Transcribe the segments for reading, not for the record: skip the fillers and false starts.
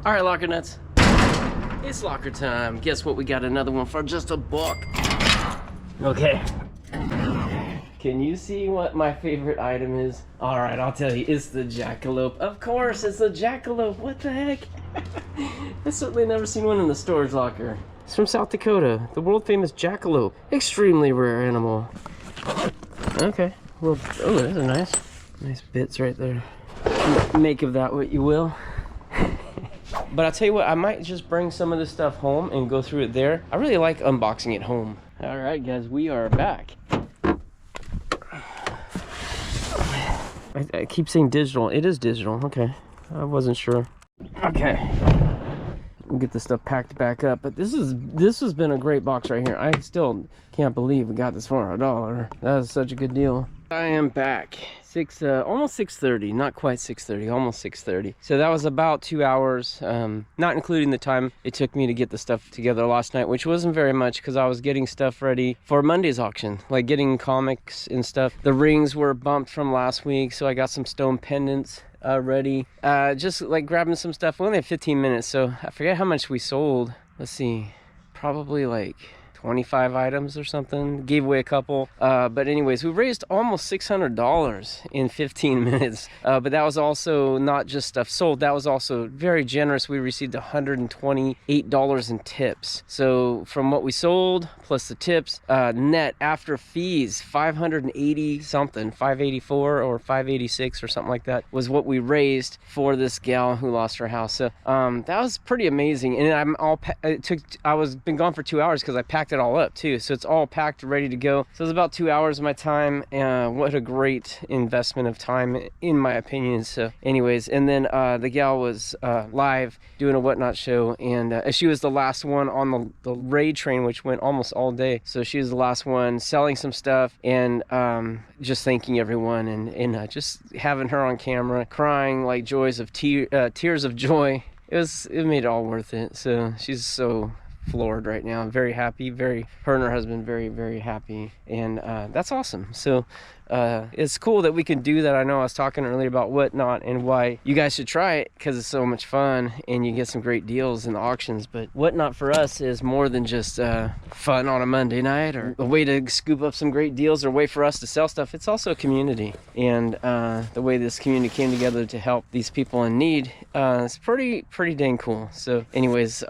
All right, locker nuts. It's locker time. Guess what? We got another one for just $1. Okay. Can you see what my favorite item is? All right, I'll tell you. It's the jackalope. Of course, it's the jackalope. What the heck? I've certainly never seen one in the storage locker. It's from South Dakota. The world famous jackalope. Extremely rare animal. Okay. Well, oh, those are nice. Nice bits right there. Make of that what you will. But I'll tell you what, I might just bring some of this stuff home and go through it there. I really like unboxing it home. All right, guys, we are back. I keep saying digital. It is digital. Okay. I wasn't sure. Okay. We'll get this stuff packed back up. But this has been a great box right here. I still can't believe we got this for $1. That is such a good deal. I am back. Almost 6:30, not quite 6:30, almost 6:30. So that was about 2 hours, not including the time it took me to get the stuff together last night, which wasn't very much because I was getting stuff ready for Monday's auction, like getting comics and stuff. The rings were bumped from last week, so I got some stone pendants ready. Just like grabbing some stuff. We only had 15 minutes, so I forget how much we sold. Let's see, probably like 25 items or something. Gave away a couple, but anyways, we raised almost $600 in 15 minutes. But that was also not just stuff sold, that was also very generous. We received $128 in tips. So from what we sold plus the tips, net after fees, 580 something, 584 or 586 or something like that was what we raised for this gal who lost her house. So that was pretty amazing. And I was been gone for 2 hours because I packed it all up too, so it's all packed, ready to go. So it's about 2 hours of my time. What a great investment of time, in my opinion. So anyways, and then the gal was live doing a whatnot show, and she was the last one on the raid train, which went almost all day. So she was the last one selling some stuff, and just thanking everyone, and just having her on camera crying like tears of joy. It made it all worth it. So she's so floored right now. I'm very happy, her and her husband very, very happy, and that's awesome. So it's cool that we can do that. I know I was talking earlier about whatnot and why you guys should try it, because it's so much fun and you get some great deals in the auctions. But whatnot for us is more than just fun on a Monday night or a way to scoop up some great deals or a way for us to sell stuff. It's also a community, and the way this community came together to help these people in need is pretty dang cool. So anyways,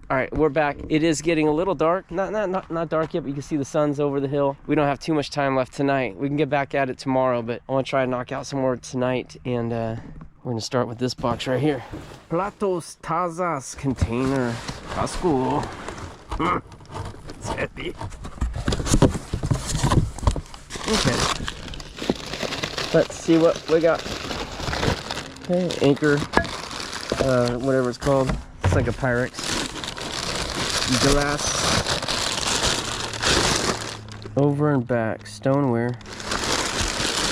all right, we're back. It is getting a little dark. Not dark yet, but you can see the sun's over the hill. We don't have too much time left tonight. We can get back at it tomorrow, but I want to try and knock out some more tonight. And we're going to start with this box right here. Platos Tazas container. That's cool. It's heavy. Okay. Let's see what we got. Okay, anchor. Whatever it's called. It's like a Pyrex. Glass over and back stoneware.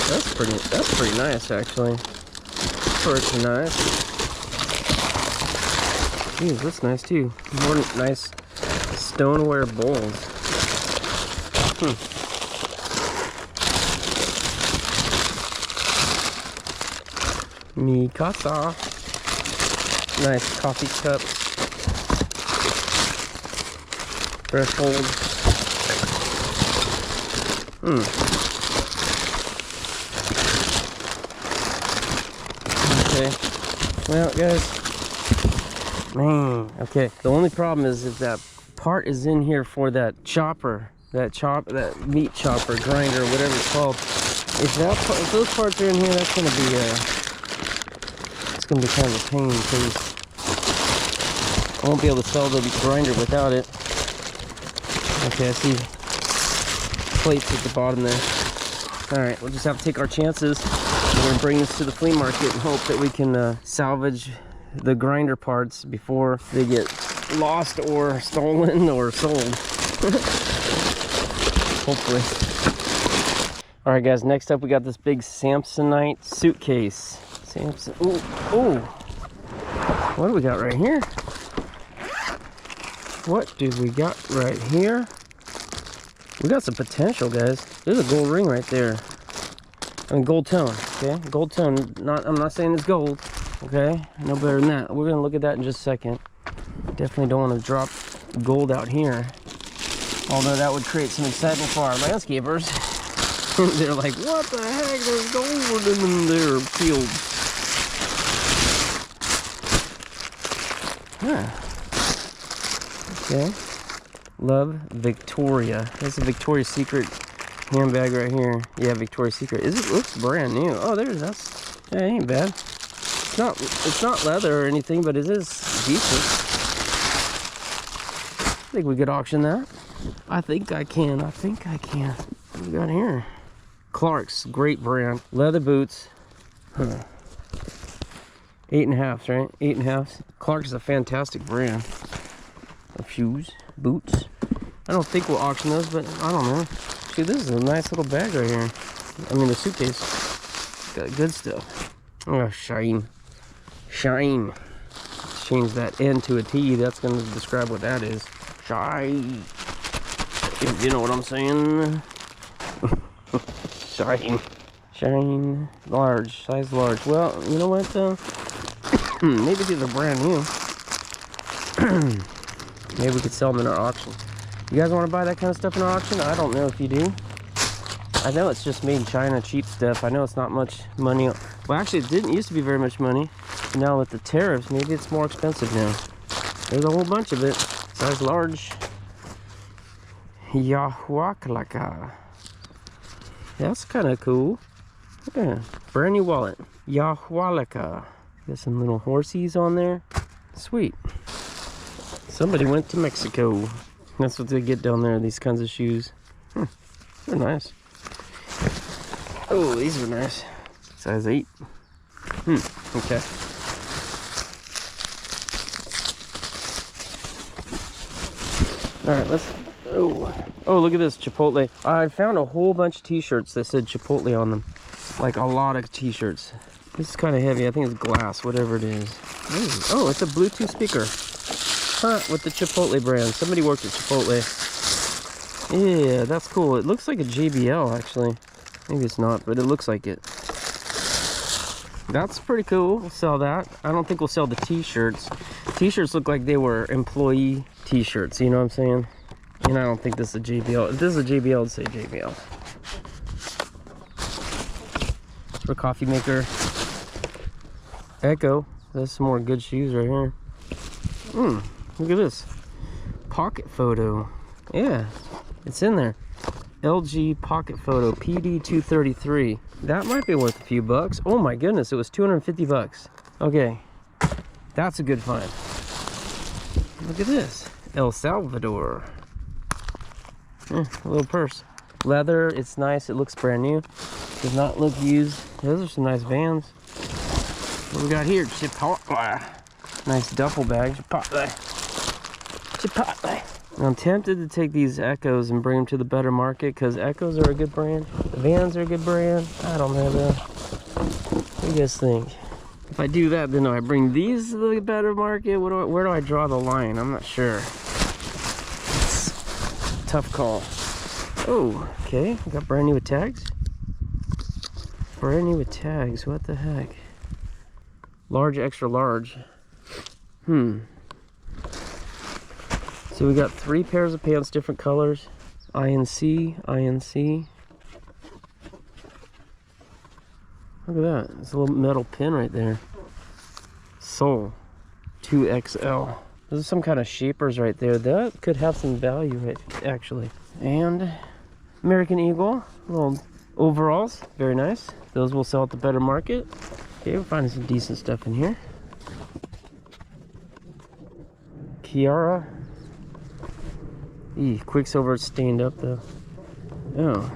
That's pretty nice, actually. Pretty nice. Geez, that's nice too. More nice stoneware bowls. Mi casa. Nice coffee cups. Threshold. Okay. Well, guys. Man. Okay. The only problem is if that part is in here for that chopper, that meat chopper, grinder, whatever it's called. If those parts are in here, that's gonna be it's gonna be kind of a pain, because I won't be able to sell the grinder without it. Okay, I see plates at the bottom there. Alright, we'll just have to take our chances. We're going to bring this to the flea market and hope that we can salvage the grinder parts before they get lost or stolen or sold. Hopefully. Alright guys, next up we got this big Samsonite suitcase. Ooh. What do we got right here? What do we got right here? We got some potential, guys. There's a gold ring right there. I mean, gold tone, okay? Gold tone. I'm not saying it's gold. Okay, no better than that. We're gonna look at that in just a second. Definitely don't want to drop gold out here. Although that would create some excitement for our landscapers. They're like, what the heck? There's gold in their fields. Huh. Okay. Love Victoria. That's a Victoria's Secret handbag right here. Yeah, Victoria's Secret. It looks brand new. Oh, that's yeah, ain't bad. It's not leather or anything, but it is decent. I think we could auction that. I think I can. What do we got here? Clark's, great brand. Leather boots. Huh. 8.5, right? 8.5. Clark's is a fantastic brand of shoes, boots. I don't think we'll auction those, but I don't know. See, this is a nice little bag right here. I mean, the suitcase. Got good stuff. Oh, shine. Shine. Change that N to a T. That's going to describe what that is. Shine. You know what I'm saying? Shine. Shine. Large. Size large. Well, you know what, though? Maybe these are brand new. Maybe we could sell them in our auction. You guys want to buy that kind of stuff in our auction? I don't know if you do. I know it's just made in China, cheap stuff. I know it's not much money. Well, actually, it didn't used to be very much money. Now with the tariffs, maybe it's more expensive now. There's a whole bunch of it. Size large. Yahuakalaka. That's kind of cool. Yeah, brand new wallet. Yahualaka. Got some little horsies on there. Sweet. Somebody went to Mexico. That's what they get down there, these kinds of shoes. They're nice. Oh, these are nice. Size 8. Okay. Alright, let's... Oh, look at this, Chipotle. I found a whole bunch of t-shirts that said Chipotle on them. Like a lot of t-shirts. This is kind of heavy. I think it's glass, whatever it is. Oh, it's a Bluetooth speaker. Huh, with the Chipotle brand. Somebody worked at Chipotle. Yeah, that's cool. It looks like a JBL, actually. Maybe it's not, but it looks like it. That's pretty cool. We'll sell that. I don't think we'll sell the t-shirts. T-shirts look like they were employee t-shirts, you know what I'm saying? And I don't think this is a JBL. If this is a JBL, it'd say JBL. For coffee maker. Echo. There's some more good shoes right here. Look at this. Pocket photo. Yeah, it's in there. LG pocket photo PD233. That might be worth a few bucks. Oh my goodness, it was 250 bucks. Okay, that's a good find. Look at this. El Salvador. A little purse. Leather, it's nice. It looks brand new. Does not look used. Those are some nice Vans. What we got here? Chipotle. Nice duffel bag. Chipotle. I'm tempted to take these Echoes and bring them to the better market because Echoes are a good brand. The Vans are a good brand. I don't know though. What do you guys think? If I do that, then do I bring these to the better market? Where do I draw the line? I'm not sure. It's a tough call. Oh, okay. We got brand new with tags. Brand new with tags. What the heck? Large, extra large. So we got 3 pairs of pants, different colors. INC. Look at that. It's a little metal pin right there. Sole. 2XL. Those are some kind of shapers right there. That could have some value, right, actually. And American Eagle. Little overalls. Very nice. Those will sell at the better market. Okay, we're finding some decent stuff in here. Kiara. Quicksilver stained up though. Oh.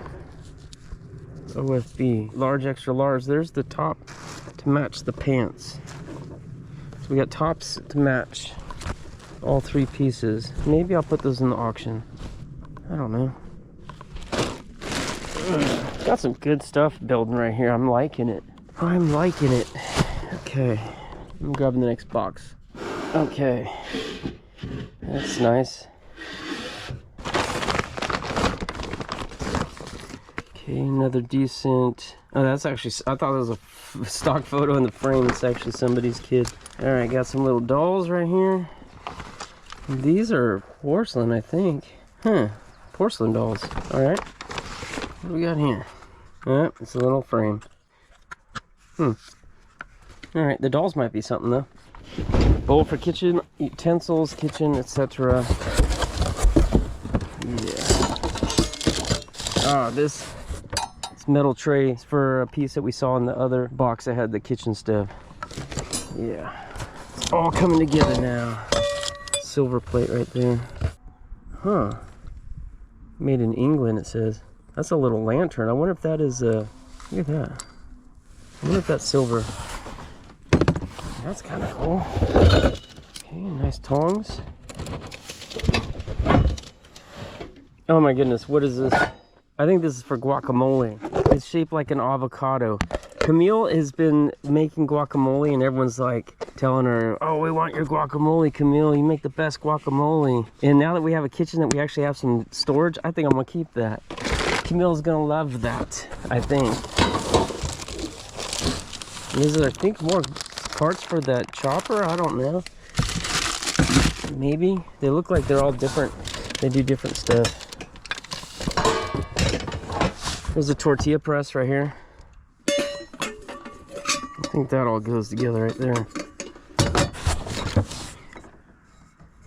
OFB. Large, extra large. There's the top to match the pants. So we got tops to match all 3 pieces. Maybe I'll put those in the auction. I don't know. Got some good stuff building right here. I'm liking it. Okay. I'm grabbing the next box. Okay. That's nice. Okay, another decent. Oh, that's actually, I thought it was a stock photo in the frame. It's actually somebody's kid. All right, got some little dolls right here. These are porcelain, I think. Huh, porcelain dolls. All right, what do we got here? Oh, it's a little frame. All right, the dolls might be something though. Bowl for kitchen utensils, kitchen, etc. Yeah. Oh, this metal tray is for a piece that we saw in the other box that had the kitchen stuff. Yeah, it's all coming together now. Silver plate right there. Huh. Made in England, it says. That's a little lantern. I wonder if that is look at that. I wonder if that's silver. That's kind of cool. Okay, nice tongs. Oh my goodness, what is this? I think this is for guacamole. It's shaped like an avocado. Camille has been making guacamole and everyone's like telling her, oh, we want your guacamole, Camille. You make the best guacamole. And now that we have a kitchen that we actually have some storage, I think I'm gonna keep that. Camille's gonna love that, I think. Is there, I think, more parts for that chopper? I don't know. Maybe. They look like they're all different. They do different stuff. There's a tortilla press right here. I think that all goes together right there.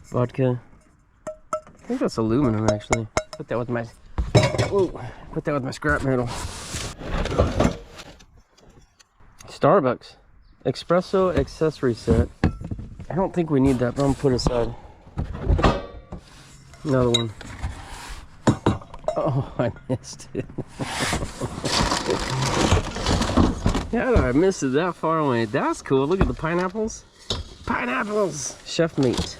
Vodka. I think that's aluminum actually. Put that with my scrap metal. Starbucks espresso accessory set. I don't think we need that, but I'm gonna put it aside. Another one. Oh, I missed it. Yeah, I missed it that far away. That's cool. Look at the pineapples. Pineapples! Chef meat.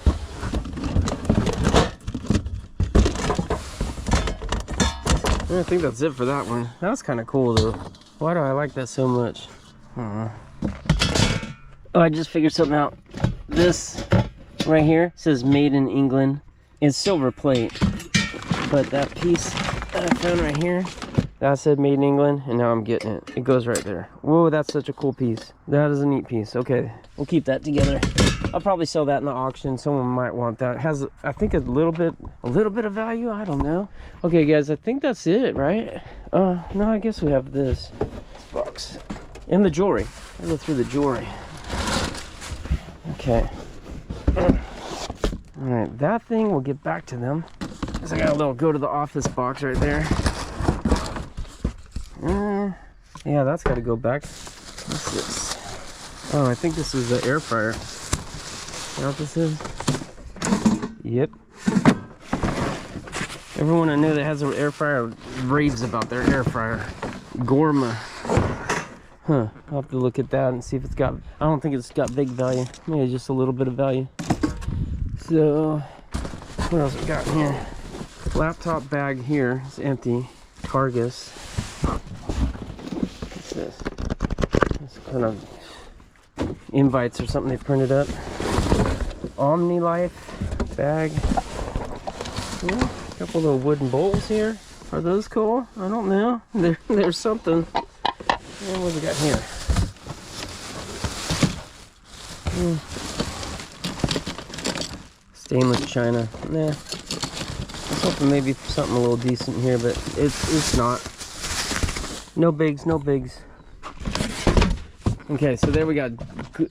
I think that's it for that one. That's kind of cool though. Why do I like that so much? Oh, I just figured something out. This right here says made in England. It's silver plate. But that piece that I found right here, that said made in England, and now I'm getting it. It goes right there. Whoa, that's such a cool piece. That is a neat piece. Okay, we'll keep that together. I'll probably sell that in the auction. Someone might want that. It has, I think, a little bit of value. I don't know. Okay, guys, I think that's it, right? No, I guess we have this box and the jewelry. I'll go through the jewelry. Okay. All right, that thing, we'll get back to them. I got a little go to the office box right there. Yeah, that's got to go back. What's this? Oh, I think this is the air fryer. Is that what this is? Yep. Everyone I know that has an air fryer raves about their air fryer. Gourmet. Huh. I'll have to look at that and see if it's got... I don't think it's got big value. Maybe just a little bit of value. So, what else we got in here? Laptop bag here is empty. Targus. What's this? It's kind of invites or something they printed up. Omni Life bag. Yeah, a couple of little wooden bowls here. Are those cool? I don't know. There's something. Yeah, what do we got here? Stainless china. Nah. I was hoping maybe something a little decent here, but it's not. No bigs, no bigs. Okay, so there we got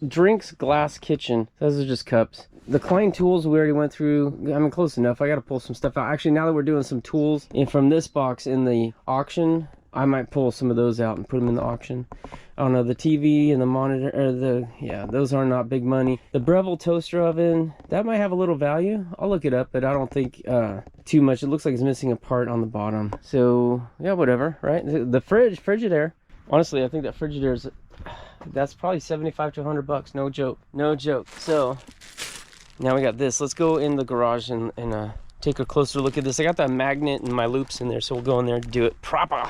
drinks, glass, kitchen. Those are just cups. The Klein tools we already went through. I mean, close enough. I got to pull some stuff out. Actually, now that we're doing some tools and from this box in the auction, I might pull some of those out and put them in the auction. I don't know, the TV and the monitor, or yeah, those are not big money. The Breville toaster oven, that might have a little value. I'll look it up, but I don't think too much. It looks like it's missing a part on the bottom. So, yeah, whatever, right? The Frigidaire. Honestly, I think that Frigidaire is, that's probably 75 to 100 bucks. No joke. No joke. So, now we got this. Let's go in the garage and take a closer look at this. I got that magnet and my loops in there, so we'll go in there and do it proper.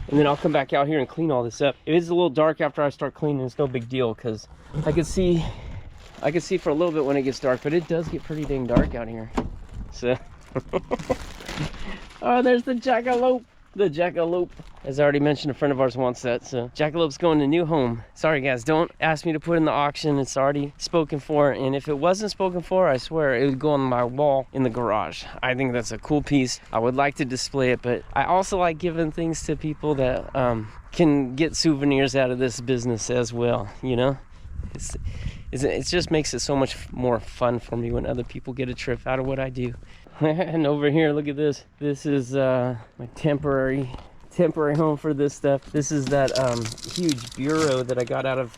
And then I'll come back out here and clean all this up. It is a little dark after I start cleaning. It's no big deal because I can see for a little bit when it gets dark, but it does get pretty dang dark out here. So, oh, there's the jackalope. The jackalope. As I already mentioned, a friend of ours wants that, so jackalope's going to new home. Sorry guys, don't ask me to put in the auction. It's already spoken for, and if it wasn't spoken for, I swear it would go on my wall in the garage. I think that's a cool piece. I would like to display it, but I also like giving things to people that can get souvenirs out of this business as well, you know? It just makes it so much more fun for me when other people get a trip out of what I do. And over here, look at this. This is my temporary home for this stuff. This is that huge bureau that I got out of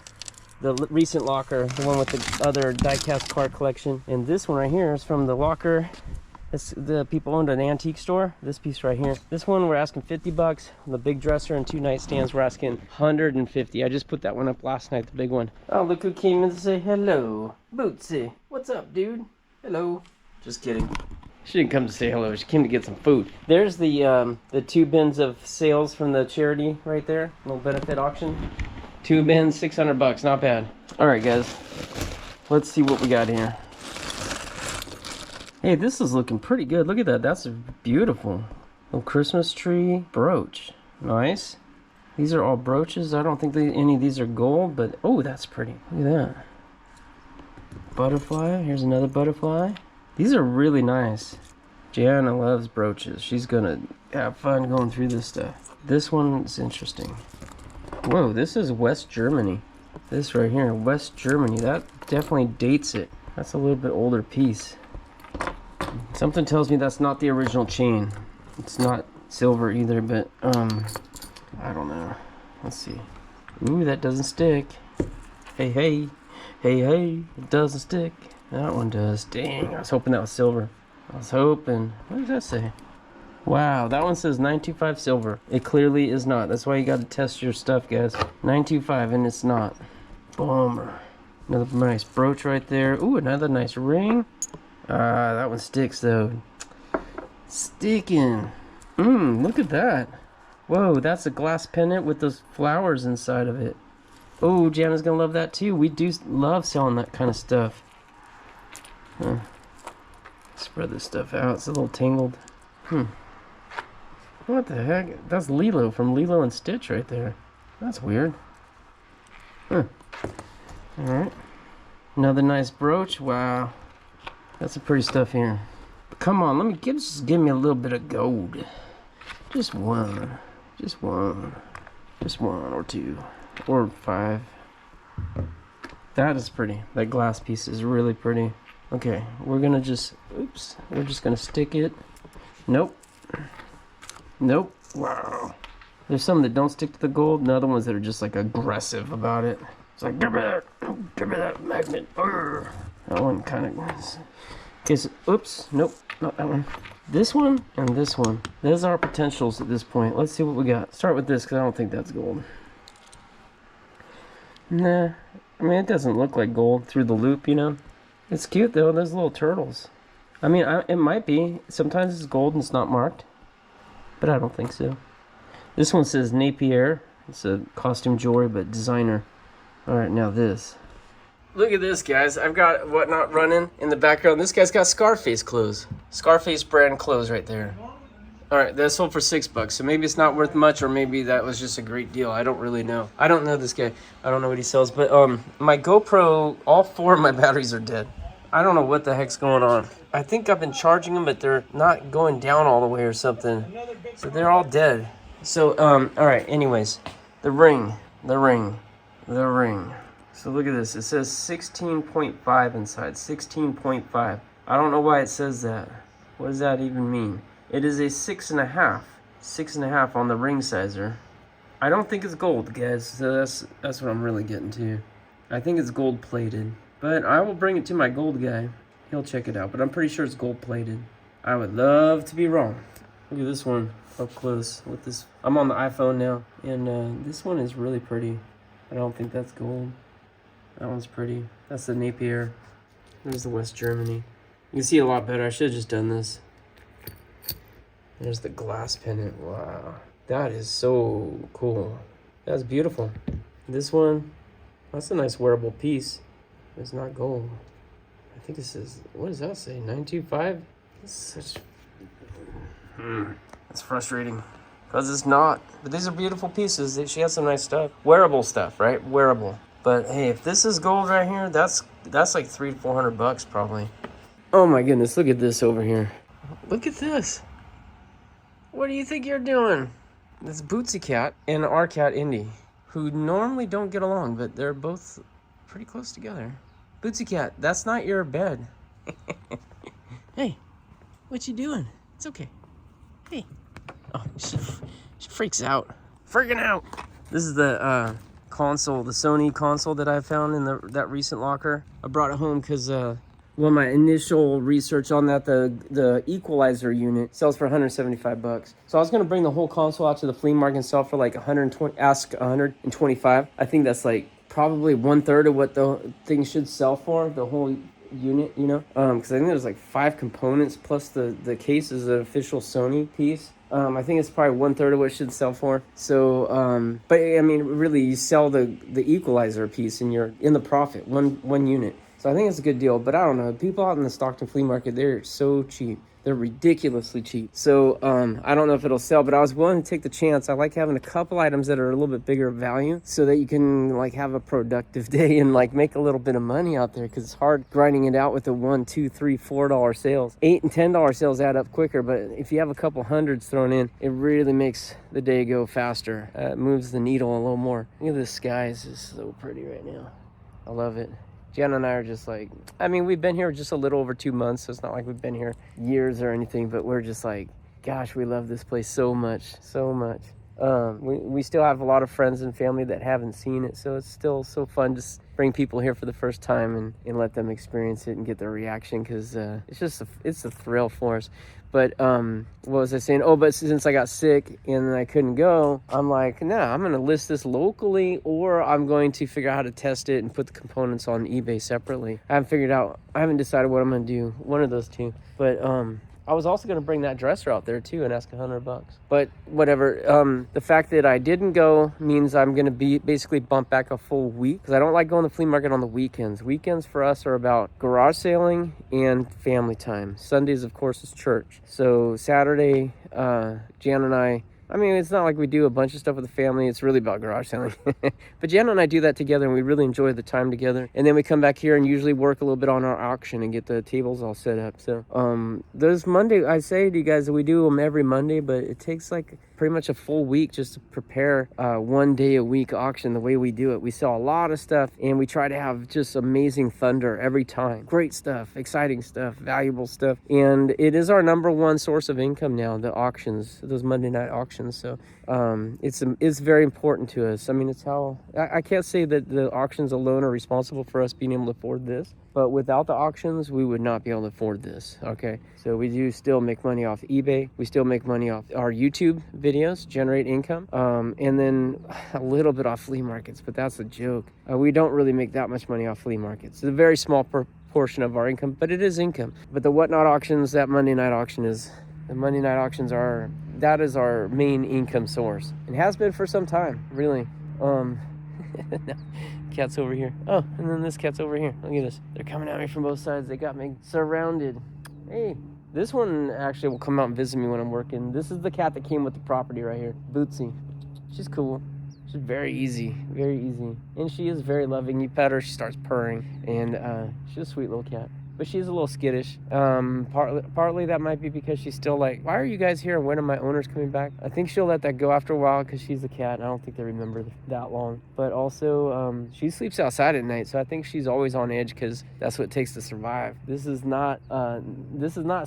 the recent locker, the one with the other die-cast car collection. And this one right here is from the locker. The people owned an antique store. This piece right here. This one we're asking 50 bucks. The big dresser and 2 nightstands we're asking 150. I just put that one up last night, the big one. Oh, look who came in to say hello. Bootsy. What's up, dude? Hello. Just kidding. She didn't come to say hello. She came to get some food. There's the 2 bins of sales from the charity right there. Little benefit auction. 2 bins, 600 bucks. Not bad. All right, guys. Let's see what we got here. Hey, this is looking pretty good. Look at that. That's beautiful. Little Christmas tree brooch. Nice. These are all brooches. I don't think any of these are gold, but oh, that's pretty. Look at that. Butterfly. Here's another butterfly. These are really nice. Gianna loves brooches. She's gonna have fun going through this stuff. This one's interesting. Whoa, this is West Germany. This right here, West Germany. That definitely dates it. That's a little bit older piece. Something tells me that's not the original chain. It's not silver either, but I don't know. Let's see. Ooh, that doesn't stick. Hey, hey. Hey, hey. It doesn't stick. That one does. Dang, I was hoping that was silver. I was hoping. What does that say? Wow, that one says 925 silver. It clearly is not. That's why you got to test your stuff, guys. 925, and it's not. Bummer. Another nice brooch right there. Ooh, another nice ring. That one sticks, though. Sticking. Look at that. Whoa, that's a glass pendant with those flowers inside of it. Oh, Jana's gonna love that, too. We do love selling that kind of stuff. Spread this stuff out. It's a little tangled. What the heck? That's Lilo from Lilo and Stitch right there. That's weird. Alright. Another nice brooch. Wow. That's some pretty stuff here. But come on, just give me a little bit of gold. Just one. Just one. Just 1 or 2. Or 5. That is pretty. That glass piece is really pretty. Okay, we're gonna just, we're just gonna stick it. Nope. Nope. Wow. There's some that don't stick to the gold, and other ones that are just like aggressive about it. It's like, give me that magnet. Urgh. That one kind of goes. Okay, so, oops, nope, not that one. This one and this one. Those are our potentials at this point. Let's see what we got. Start with this, because I don't think that's gold. Nah, I mean, it doesn't look like gold through the loop, you know? It's cute though, those little turtles. I mean, it might be. Sometimes it's gold and it's not marked. But I don't think so. This one says Napier. It's a costume jewelry, but designer. Alright, now this. Look at this, guys. I've got Whatnot running in the background. This guy's got Scarface clothes. Scarface brand clothes right there. Alright, that's sold for $6. So maybe it's not worth much, or maybe that was just a great deal. I don't really know. I don't know this guy. I don't know what he sells. But my GoPro, all 4 of my batteries are dead. I don't know what the heck's going on. I think I've been charging them, but they're not going down all the way or something. So they're all dead. So, alright, anyways. The ring. So look at this. It says 16.5 inside. 16.5. I don't know why it says that. What does that even mean? It is a 6.5. 6.5 on the ring sizer. I don't think it's gold, guys. So that's what I'm really getting to. I think it's gold plated. But I will bring it to my gold guy. He'll check it out. But I'm pretty sure it's gold plated. I would love to be wrong. Look at this one up close with this. I'm on the iPhone now. And this one is really pretty. I don't think that's gold. That one's pretty. That's the Napier. There's the West Germany. You can see a lot better. I should have just done this. There's the glass pendant. Wow. That is so cool. That's beautiful. This one, that's a nice wearable piece. It's not gold. I think it says, what does that say? 925? That's such... That's frustrating. because it's not. But these are beautiful pieces. She has some nice stuff. Wearable stuff, right? Wearable. But hey, if this is gold right here, that's like $300 to $400 probably. Oh my goodness, look at this over here. Look at this. What do you think you're doing? This Bootsy cat and our cat Indy, who normally don't get along, but they're both pretty close together. Bootsy cat, that's not your bed. Hey, what you doing? It's okay. Hey. Oh, she freaks out. Freaking out. This is the console, the Sony console that I found in that recent locker. I brought it home because well, my initial research on that, the equalizer unit sells for $175. So I was gonna bring the whole console out to the flea market and sell for like 120, ask 125. I think that's like probably 1/3 of what the thing should sell for, the whole unit, you know? Because I think there's like 5 components plus the case is an official Sony piece. I think it's probably 1/3 of what it should sell for. So, but I mean, really, you sell the equalizer piece and you're in the profit, one unit. So I think it's a good deal. But I don't know, people out in the Stockton flea market, they're so cheap. They're ridiculously cheap. So I don't know if it'll sell, but I was willing to take the chance. I like having a couple items that are a little bit bigger value so that you can like have a productive day and like make a little bit of money out there, because it's hard grinding it out with the $1, $2, $3, $4 sales. $8 and $10 sales add up quicker, but if you have a couple hundreds thrown in, it really makes the day go faster. It moves the needle a little more. Look at this sky, it's just so pretty right now. I love it. Jen and I are just like, I mean, we've been here just a little over 2 months, so it's not like we've been here years or anything, but we're just like, gosh, we love this place so much, so much. We still have a lot of friends and family that haven't seen it, so it's still so fun to bring people here for the first time and let them experience it and get their reaction, because it's a thrill for us. But what was I saying? Oh, but since I got sick and I couldn't go, I'm like, nah, I'm going to list this locally, or I'm going to figure out how to test it and put the components on eBay separately. I haven't decided what I'm going to do. One of those two. But I was also going to bring that dresser out there too and ask $100. But whatever. The fact that I didn't go means I'm going to basically bump back a full week, because I don't like going to the flea market on the weekends. Weekends for us are about garage sailing and family time. Sundays, of course, is church. So Saturday, Jan and I mean, it's not like we do a bunch of stuff with the family. It's really about garage selling. But Jan and I do that together, and we really enjoy the time together. And then we come back here and usually work a little bit on our auction and get the tables all set up. So those Monday, I say to you guys that we do them every Monday, but it takes like pretty much a full week just to prepare 1 day a week auction the way we do it. We sell a lot of stuff, and we try to have just amazing thunder every time. Great stuff, exciting stuff, valuable stuff. And it is our #1 source of income now, the auctions, those Monday night auctions. So it's very important to us. I mean, it's how I can't say that the auctions alone are responsible for us being able to afford this, but without the auctions, we would not be able to afford this. Okay, so we do still make money off eBay. We still make money off our YouTube videos, generate income, and then a little bit off flea markets, but that's a joke. We don't really make that much money off flea markets. It's a very small portion of our income, but it is income. But the Whatnot auctions, that Monday night auction is, the Monday night auctions are, that is our main income source, and has been for some time, really. Cat's over here. Oh, and then this cat's over here. Look at this. They're coming at me from both sides. They got me surrounded. Hey, this one actually will come out and visit me when I'm working. This is the cat that came with the property right here, Bootsy. She's cool. She's very easy, and she is very loving. You pet her, she starts purring, and she's a sweet little cat. But she's a little skittish. Partly that might be because she's still like, why are you guys here? When are my owners coming back? I think she'll let that go after a while because she's a cat. I don't think they remember that long. But also, she sleeps outside at night, so I think she's always on edge because that's what it takes to survive. This is not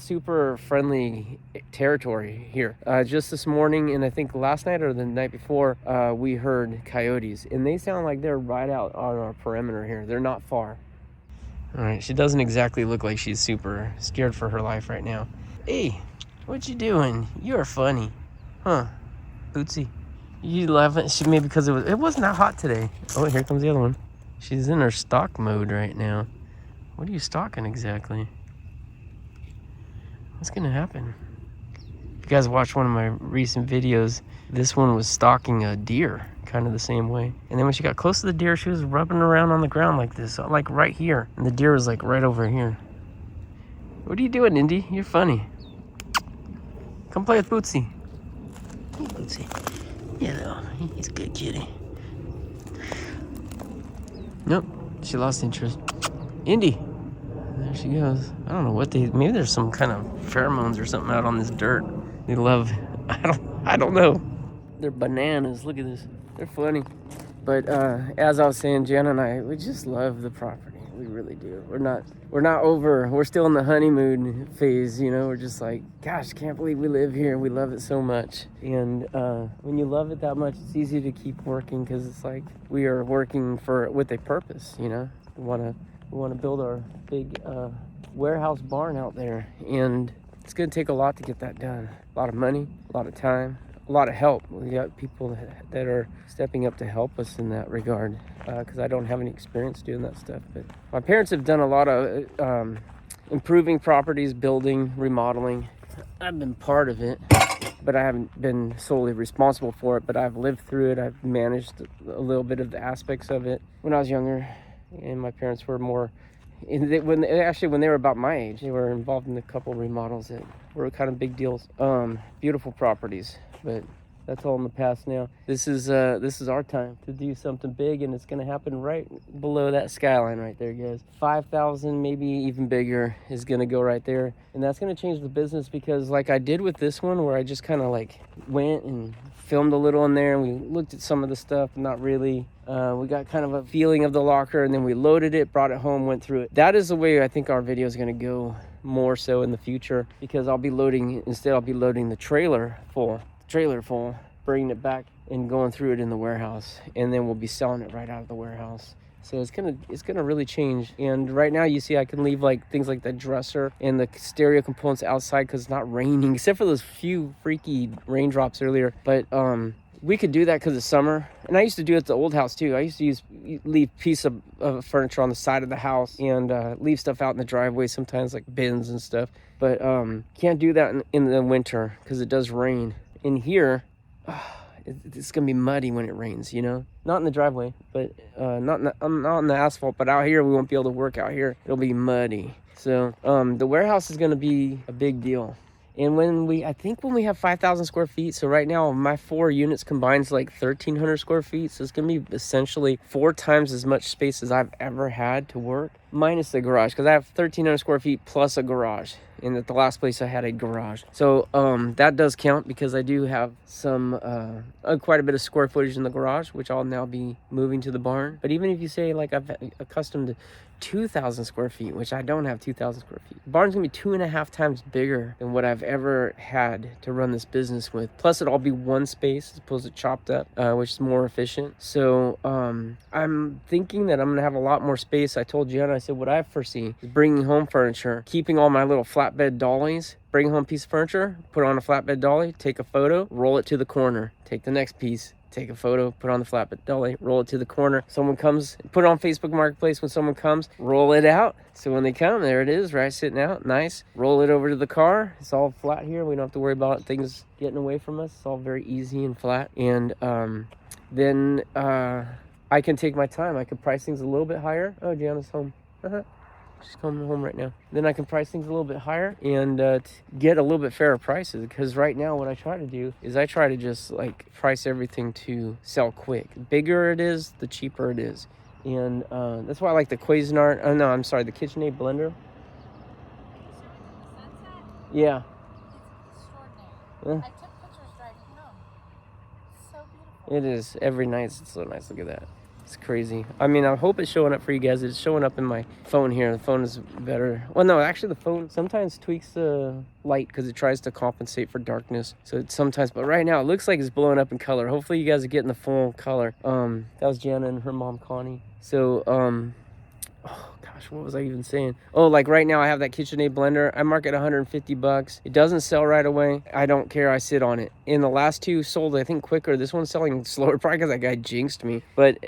super friendly territory here. Just this morning, and I think last night or the night before, we heard coyotes, and they sound like they're right out on our perimeter here. They're not far. All right, she doesn't exactly look like she's super scared for her life right now. Hey, what you doing? You're funny. Huh, Bootsy? You laughing? She maybe because it wasn't that hot today. Oh, here comes the other one. She's in her stalk mode right now. What are you stalking exactly? What's gonna happen? If you guys watched one of my recent videos, this one was stalking a deer, kind of the same way. And then when she got close to the deer, she was rubbing around on the ground like this, like right here. And the deer was like right over here. What are you doing, Indy? You're funny. Come play with Bootsy. Let's see. Yeah, he's a good kitty. Nope, she lost interest. Indy. There she goes. I don't know what maybe there's some kind of pheromones or something out on this dirt. They love, I don't know. They're bananas. Look at this. They're funny. But as I was saying, Jen and I, we just love the property. We really do. We're still in the honeymoon phase, you know. We're just like, gosh, can't believe we live here. We love it so much. And when you love it that much, it's easy to keep working, because it's like we are working with a purpose, you know. We want to build our big warehouse barn out there, and it's going to take a lot to get that done. A lot of money, a lot of time, a lot of help. We got people that are stepping up to help us in that regard, because I don't have any experience doing that stuff. But my parents have done a lot of improving properties, building, remodeling. I've been part of it, but I haven't been solely responsible for it. But I've lived through it. I've managed a little bit of the aspects of it when I was younger, and my parents were more. When they were about my age, they were involved in a couple remodels that were kind of big deals. Beautiful properties, but that's all in the past now. This is our time to do something big, and it's going to happen right below that skyline right there, guys. 5,000, maybe even bigger, is going to go right there, and that's going to change the business, because like I did with this one, where I just kind of like went and filmed a little in there, and we looked at some of the stuff, not really. We got kind of a feeling of the locker, and then we loaded it, brought it home, went through it. That is the way I think our video is going to go more so in the future, because I'll be loading the trailer full, bringing it back and going through it in the warehouse, and then we'll be selling it right out of the warehouse. So it's gonna really change. And right now you see I can leave like things like the dresser and the stereo components outside because it's not raining, except for those few freaky raindrops earlier. But we could do that because it's summer. And I used to do it at the old house too. I used to leave piece of furniture on the side of the house, and leave stuff out in the driveway, sometimes like bins and stuff. But can't do that in the winter because it does rain. In here, it's gonna be muddy when it rains, you know. Not in the driveway, but not in the asphalt. But out here, we won't be able to work out here. It'll be muddy. So the warehouse is gonna be a big deal. And I think when we have 5,000 square feet, so right now my 4 units combines like 1,300 square feet. So it's gonna be essentially 4 times as much space as I've ever had to work, minus the garage, because I have 1,300 square feet plus a garage. And at the last place I had a garage. So that does count, because I do have some quite a bit of square footage in the garage, which I'll now be moving to the barn. But even if you say like I've accustomed to 2,000 square feet, which I don't have 2,000 square feet. The barn's gonna be 2.5 times bigger than what I've ever had to run this business with. Plus it'll all be one space as opposed to chopped up, which is more efficient. So I'm thinking that I'm gonna have a lot more space. I told Gianna, I said, what I foresee is bringing home furniture, keeping all my little flatbed dollies, bring home a piece of furniture, put on a flatbed dolly, take a photo, roll it to the corner, take the next piece, take a photo, put on the flatbed dolly, roll it to the corner. Someone comes, put it on Facebook Marketplace. When someone comes, roll it out. So when they come, there it is, right, sitting out, nice. Roll it over to the car. It's all flat here. We don't have to worry about things getting away from us. It's all very easy and flat. And then I can take my time. I can price things a little bit higher. Oh, Gianna's home. She's coming home right now. Then I can price things a little bit higher and get a little bit fairer prices. Because right now what I try to do is I try to just like price everything to sell quick. The bigger it is, the cheaper it is. And that's why I like the Cuisinart. Oh no, I'm sorry, the KitchenAid blender. Yeah. It's extraordinary. I took pictures driving home. It's so beautiful. It is. Every night it's so nice. Look at that. It's crazy. I mean, I hope it's showing up for you guys. It's showing up in my phone here. The phone is better. Well, no, actually the phone sometimes tweaks the light because it tries to compensate for darkness. So it's sometimes, but right now it looks like it's blowing up in color. Hopefully you guys are getting the full color. That was Jana and her mom, Connie. So, oh gosh, what was I even saying? Oh, like right now I have that KitchenAid blender. I mark it $150. It doesn't sell right away. I don't care. I sit on it. And the last 2 sold, I think, quicker. This one's selling slower, probably because that guy jinxed me. But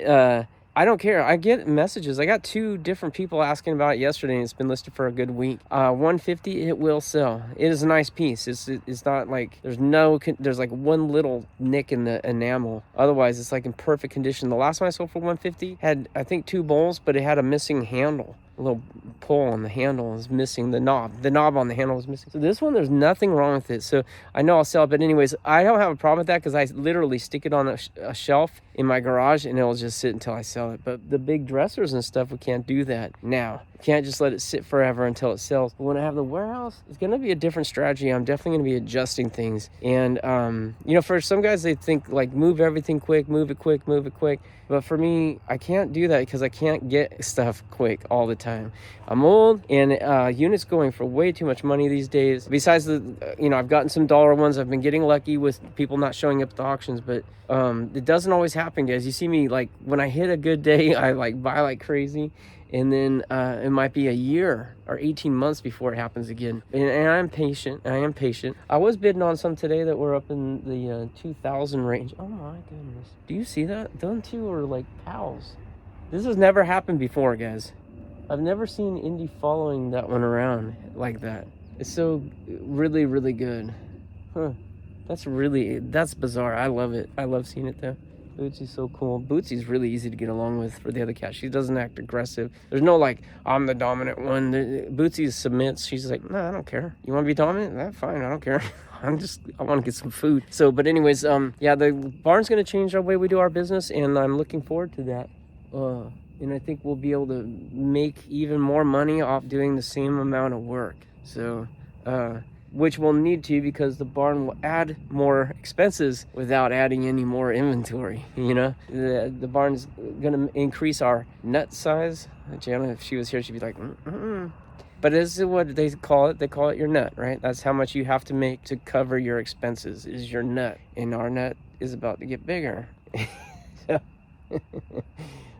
I don't care. I get messages. I got 2 different people asking about it yesterday, and it's been listed for a good week. $150, it will sell. It is a nice piece. It's not like there's like one little nick in the enamel. Otherwise, it's like in perfect condition. The last one I sold for $150 had, I think, 2 bowls, but it had a missing handle. little pull on the handle is missing. The knob on the handle is missing. So this one, there's nothing wrong with it. So I know I'll sell it. But anyways, I don't have a problem with that because I literally stick it on a shelf in my garage and it'll just sit until I sell it. But the big dressers and stuff, we can't do that now. Can't just let it sit forever until it sells. But when I have the warehouse, it's going to be a different strategy. I'm definitely going to be adjusting things. And, for some guys, they think like move everything quick, move it quick. But for me, I can't do that because I can't get stuff quick all the time. I'm old and units going for way too much money these days. Besides I've gotten some dollar ones. I've been getting lucky with people not showing up at the auctions, but it doesn't always happen, guys. You see me, like, when I hit a good day, I like buy like crazy. And then it might be a year or 18 months before it happens again. And I'm patient. I was bidding on some today that were up in the 2,000 range. Oh my goodness. Do you see that? Those two are like pals. This has never happened before, guys. I've never seen Indy following that one around like that. It's so really, really good. Huh. That's bizarre. I love it. I love seeing it though. Bootsy's so cool. Bootsy's really easy to get along with for the other cat. She doesn't act aggressive. There's no like, I'm the dominant one. Bootsy submits. She's like, no, I don't care. You want to be dominant? That's fine. I don't care. I want to get some food. So, but anyways, the barn's going to change our way we do our business, and I'm looking forward to that. And I think we'll be able to make even more money off doing the same amount of work. So, which we'll need to because the barn will add more expenses without adding any more inventory. The barn's gonna increase our nut size. Jana, if she was here, she'd be like, But this is what they call it. They call it your nut, right? That's how much you have to make to cover your expenses, is your nut. And our nut is about to get bigger. So, all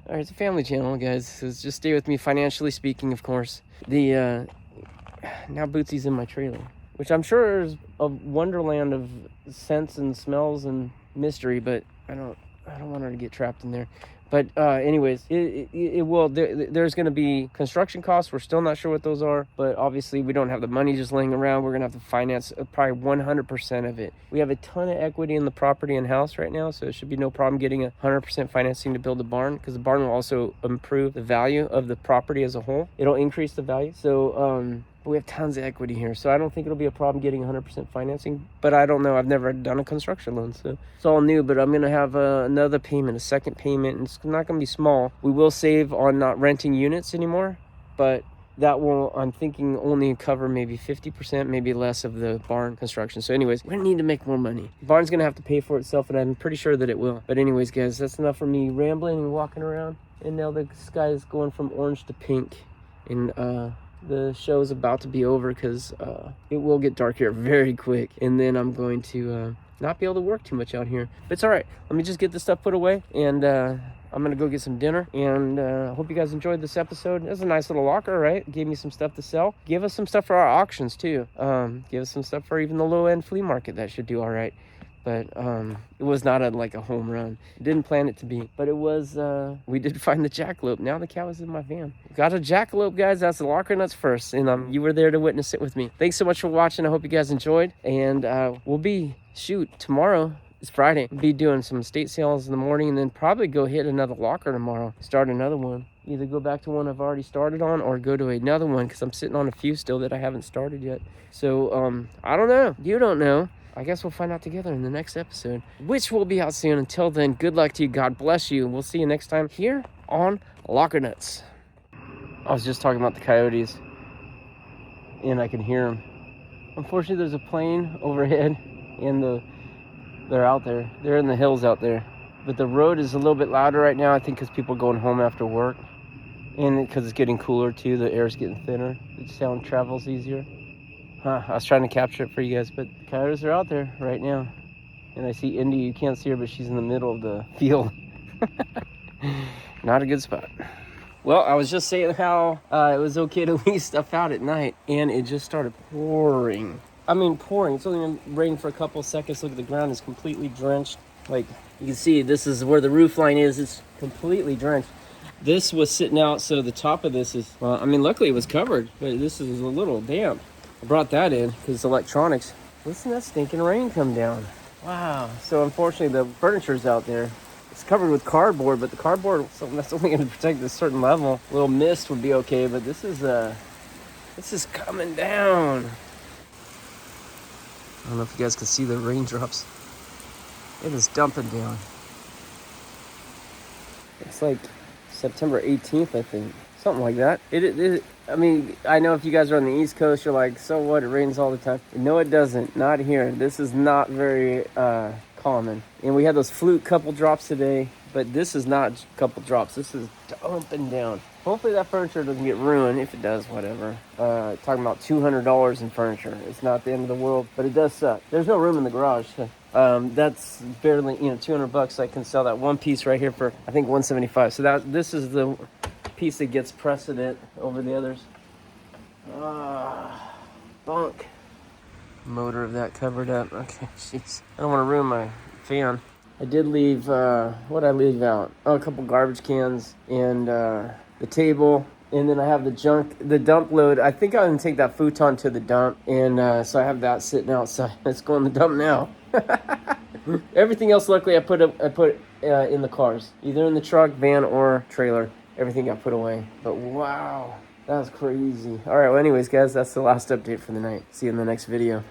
right, it's a family channel, guys. So just stay with me, financially speaking, of course. Now Bootsy's in my trailer, which I'm sure is a wonderland of scents and smells and mystery, but I don't want her to get trapped in there. But anyways, it will. There's going to be construction costs. We're still not sure what those are, but obviously we don't have the money just laying around. We're going to have to finance probably 100% of it. We have a ton of equity in the property and house right now, so it should be no problem getting 100% financing to build the barn, because the barn will also improve the value of the property as a whole. It'll increase the value. So but we have tons of equity here, so I don't think it'll be a problem getting 100% financing. But I don't know. I've never done a construction loan, so it's all new. But I'm going to have another payment, a second payment, and it's not going to be small. We will save on not renting units anymore, but that will, I'm thinking, only cover maybe 50%, maybe less of the barn construction. So anyways, we're going to need to make more money. The barn's going to have to pay for itself, and I'm pretty sure that it will. But anyways, guys, that's enough for me rambling and walking around. And now the sky is going from orange to pink. And the show is about to be over because it will get dark here very quick. And then I'm going to not be able to work too much out here. But it's all right. Let me just get this stuff put away, and I'm going to go get some dinner. And I hope you guys enjoyed this episode. It was a nice little locker, right? Gave me some stuff to sell. Give us some stuff for our auctions, too. Give us some stuff for even the low-end flea market. That should do all right. But it was not a home run. Didn't plan it to be. But it was, we did find the jackalope. Now the cat was in my van. Got a jackalope, guys. That's the locker nuts first. And you were there to witness it with me. Thanks so much for watching. I hope you guys enjoyed. And we'll be, tomorrow is Friday. We'll be doing some estate sales in the morning, and then probably go hit another locker tomorrow. Start another one. Either go back to one I've already started on or go to another one, because I'm sitting on a few still that I haven't started yet. So I don't know. You don't know. I guess we'll find out together in the next episode, which will be out soon. Until then, good luck to you. God bless you. We'll see you next time here on Locker Nuts. I was just talking about the coyotes, and I can hear them. Unfortunately, there's a plane overhead, and they're out there. They're in the hills out there. But the road is a little bit louder right now, I think, because people are going home after work. And because it's getting cooler, too. The air's getting thinner. The sound travels easier. I was trying to capture it for you guys, but the coyotes are out there right now. And I see Indy. You can't see her, but she's in the middle of the field. Not a good spot. Well, I was just saying how it was okay to leave stuff out at night, and it just started pouring. I mean, pouring. It's only been raining for a couple of seconds. Look at the ground is completely drenched. Like, you can see, this is where the roof line is. It's completely drenched. This was sitting out, so the top of this is, well, I mean, luckily it was covered, but this is a little damp. I brought that in because electronics. Listen to that stinking rain come down. Wow. So unfortunately the furniture's out there. It's covered with cardboard, but the cardboard, so that's only going to protect a certain level. A little mist would be okay, but this is coming down. I don't know if you guys can see the raindrops. It is dumping down. It's like September 18th, I think. Something like that. I mean, I know if you guys are on the East Coast, you're like, so what? It rains all the time. No, it doesn't. Not here. This is not very common. And we had those fluke couple drops today, but this is not a couple drops. This is dumping down. Hopefully that furniture doesn't get ruined. If it does, whatever. Talking about $200 in furniture. It's not the end of the world, but it does suck. There's no room in the garage. That's barely, $200. I can sell that one piece right here for, I think, $175. So this is the piece that gets precedent over the others. Bunk. Motor of that covered up. Okay, jeez. I don't want to ruin my fan. I did leave, what did I leave out? Oh, a couple garbage cans and the table. And then I have the dump load. I think I'm going to take that futon to the dump. And so I have that sitting outside. Let's go in the dump now. Everything else, luckily, I put in the cars. Either in the truck, van, or trailer. Everything got put away. But wow, that was crazy. All right, well, anyways, guys, that's the last update for the night. See you in the next video.